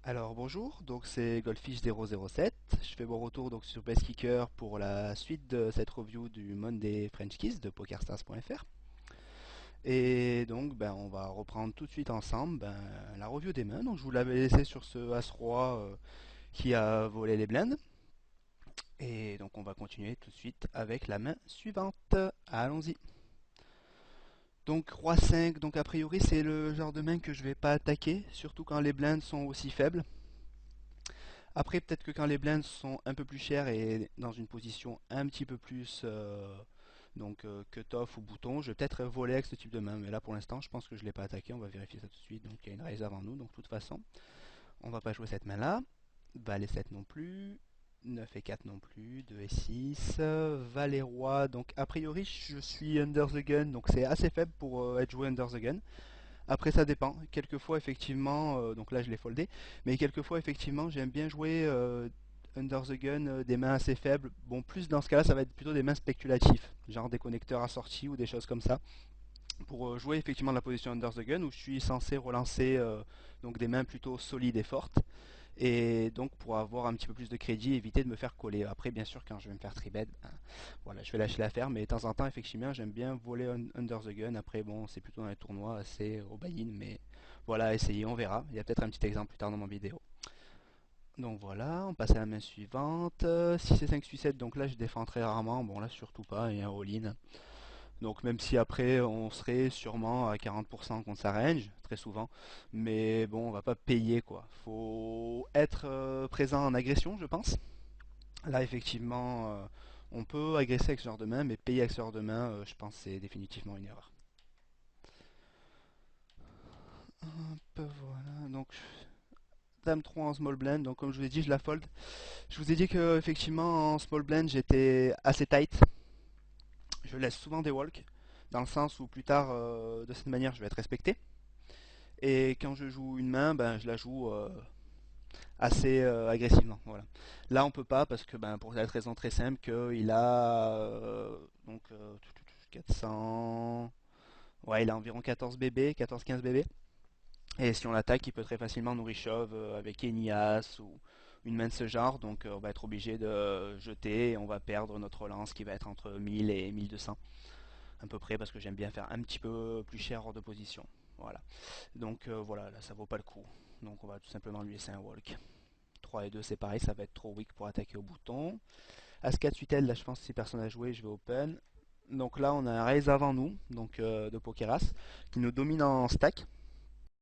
Alors bonjour, donc c'est Goldfish007. Je fais mon retour donc sur Best Kicker pour la suite de cette review du Monday French Kiss de PokerStars.fr. Et donc on va reprendre tout de suite ensemble la review des mains. Donc je vous l'avais laissé sur ce As-Roi qui a volé les blindes. Et donc on va continuer tout de suite avec la main suivante. Allons-y. Donc Roi 5, donc a priori c'est le genre de main que je vais pas attaquer, surtout quand les blindes sont aussi faibles. Après, peut-être que quand les blinds sont un peu plus chers et dans une position un petit peu plus cut-off ou bouton, je vais peut-être voler avec ce type de main. Mais là, pour l'instant, je pense que je ne l'ai pas attaqué. On va vérifier ça tout de suite. Donc, il y a une raise avant nous. Donc, de toute façon, on va pas jouer cette main-là. Valet 7 non plus. 9 et 4 non plus. 2 et 6. Valet roi. Donc, a priori, je suis under the gun. Donc, c'est assez faible pour être joué under the gun. Après, ça dépend. Quelquefois, effectivement, donc là je l'ai foldé, mais quelquefois, effectivement, j'aime bien jouer under the gun des mains assez faibles. Bon, plus dans ce cas-là, ça va être plutôt des mains spéculatives, genre des connecteurs assortis ou des choses comme ça, pour jouer effectivement la position under the gun où je suis censé relancer donc des mains plutôt solides et fortes. Et donc pour avoir un petit peu plus de crédit, éviter de me faire coller. Après, bien sûr, quand je vais me faire tribet, voilà, je vais lâcher l'affaire. Mais de temps en temps, effectivement, j'aime bien voler under the gun. Après, bon, c'est plutôt dans les tournois assez au buy-in. Mais voilà, essayez, on verra. Il y a peut-être un petit exemple plus tard dans mon vidéo. Donc voilà, on passe à la main suivante. 6 et 5 suicide, donc là je défends très rarement. Bon là surtout pas, et un all-in. Donc même si après on serait sûrement à 40% contre sa range, très souvent, mais bon on va pas payer quoi. Faut être présent en agression je pense. Là effectivement on peut agresser avec ce genre de main, mais payer avec ce genre de main je pense que c'est définitivement une erreur. Hop, voilà, donc Dame 3 en small blind, donc comme je vous ai dit je la fold. Je vous ai dit que effectivement en small blind j'étais assez tight. Je laisse souvent des walks, dans le sens où plus tard de cette manière je vais être respecté. Et quand je joue une main, je la joue assez agressivement. Voilà. Là, on peut pas parce que pour cette raison très simple qu'il a 400. Ouais, il a environ 14 bébés, 14-15 bébés. Et si on l'attaque, il peut très facilement nous reshove avec Enias ou une main de ce genre. Donc on va être obligé de jeter et on va perdre notre relance qui va être entre 1000 et 1200 à peu près parce que j'aime bien faire un petit peu plus cher hors de position. Voilà. Donc voilà, là ça vaut pas le coup. Donc on va tout simplement lui laisser un walk. 3 et 2 c'est pareil, ça va être trop weak pour attaquer au bouton. As-4 8 là je pense que si personne n'a joué, je vais open. Donc là on a un raise avant nous, donc de Pokeras, qui nous domine en stack.